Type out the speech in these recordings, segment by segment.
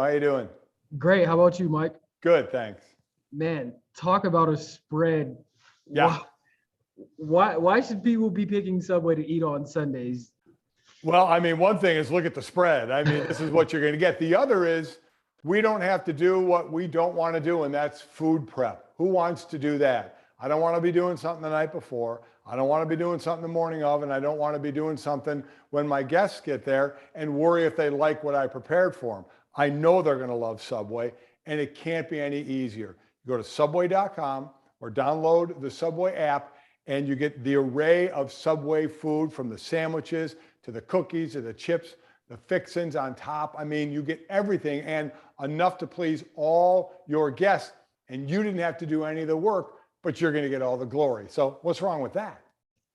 How you doing? Great. How about you, Mike? Good, thanks. Man, talk about a spread. Yeah. Why should people be picking Subway to eat on Sundays? Well, I mean, one thing is look at the spread. I mean, this is what you're going to get. The other is we don't have to do what we don't want to do, and that's food prep. Who wants to do that? I don't want to be doing something the night before. I don't want to be doing something the morning of, and I don't want to be doing something when my guests get there and worry if they like what I prepared for them. I know they're going to love Subway, and it can't be any easier. You go to subway.com or download the Subway app, and you get the array of Subway food, from the sandwiches to the cookies to the chips, the fixins on top. I mean, you get everything and enough to please all your guests, and you didn't have to do any of the work, but you're going to get all the glory. So what's wrong with that?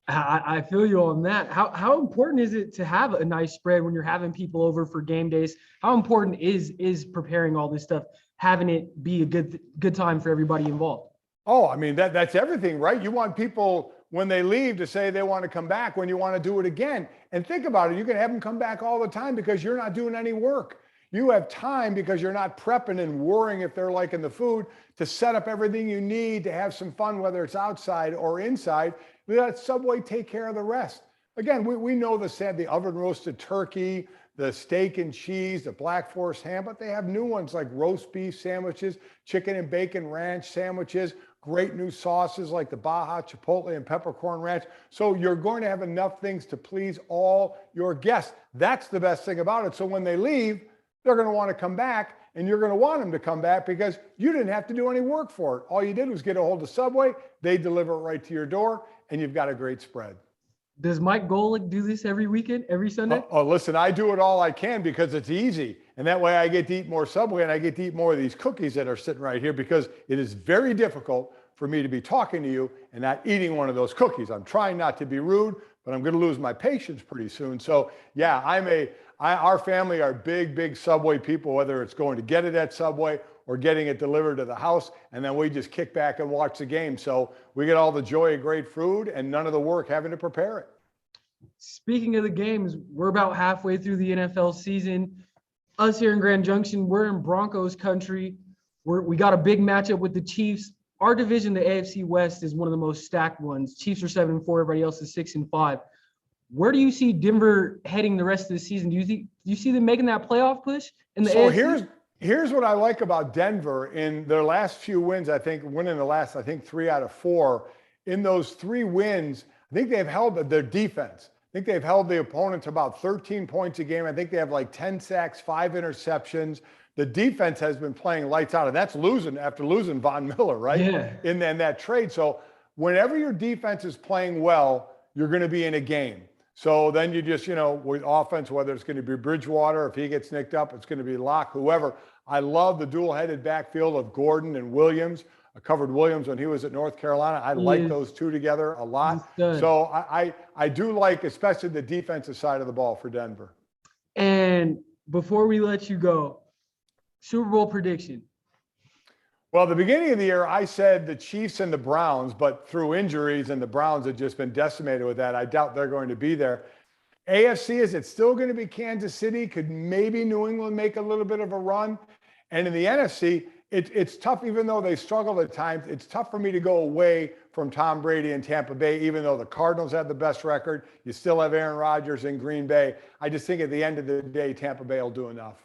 I feel you on that. How important is it to have a nice spread when you're having people over for game days? How important is preparing all this stuff, having it be a good time for everybody involved? Oh, I mean, that's everything, right? You want people, when they leave, to say they want to come back when you want to do it again. And think about it. You can have them come back all the time because you're not doing any work. You have time because you're not prepping and worrying if they're liking the food to set up everything you need to have some fun, whether it's outside or inside. We let Subway take care of the rest. Again, we know the oven roasted turkey, the steak and cheese, the Black Forest ham, but they have new ones like roast beef sandwiches, chicken and bacon ranch sandwiches, great new sauces like the Baja Chipotle and peppercorn ranch. So you're going to have enough things to please all your guests. That's the best thing about it. So when they leave, they're going to want to come back, and you're going to want them to come back because you didn't have to do any work for it. All you did was get a hold of Subway. They deliver it right to your door, and you've got a great spread. Does Mike Golic do this every weekend, every Sunday? Oh, listen, I do it all I can because it's easy. And that way I get to eat more Subway, and I get to eat more of these cookies that are sitting right here, because it is very difficult for me to be talking to you and not eating one of those cookies. I'm trying not to be rude, but I'm going to lose my patience pretty soon. So yeah, our family are big Subway people, whether it's going to get it at Subway or getting it delivered to the house, and then we just kick back and watch the game. So we get all the joy of great food and none of the work having to prepare it. Speaking of the games, we're about halfway through the NFL season. Us here in Grand Junction, we're in Broncos country. We got a big matchup with the Chiefs. Our division, the AFC West, is one of the most stacked ones. Chiefs are 7-4, everybody else is 6-5. Where do you see Denver heading the rest of the season? Do you see them making that playoff push in the AFC? Here's what I like about Denver. In their last few wins, I think winning the last 3 out of 4. In those 3 wins, I think they've held their defense. I think they've held the opponent to about 13 points a game. I think they have like 10 sacks, 5 interceptions. The defense has been playing lights out, and that's after losing Von Miller, right? Yeah. In that trade. So whenever your defense is playing well, you're going to be in a game. So then you just, with offense, whether it's going to be Bridgewater, if he gets nicked up, it's going to be Locke, whoever. I love the dual-headed backfield of Gordon and Williams. I covered Williams when he was at North Carolina. I like those two together a lot. So I do like, especially the defensive side of the ball for Denver. And before we let you go, Super Bowl prediction. Well, at the beginning of the year, I said the Chiefs and the Browns, but through injuries, and the Browns have just been decimated with that, I doubt they're going to be there. AFC, is it still going to be Kansas City? Could maybe New England make a little bit of a run? And in the NFC, it's tough, even though they struggle at times. It's tough for me to go away from Tom Brady and Tampa Bay, even though the Cardinals have the best record. You still have Aaron Rodgers in Green Bay. I just think at the end of the day, Tampa Bay will do enough.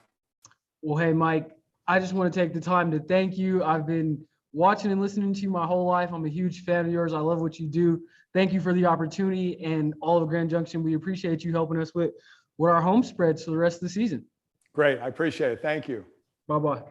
Well, hey, Mike, I just want to take the time to thank you. I've been watching and listening to you my whole life. I'm a huge fan of yours. I love what you do. Thank you for the opportunity, and all of Grand Junction. We appreciate you helping us with our home spreads for the rest of the season. Great. I appreciate it. Thank you. Bye-bye.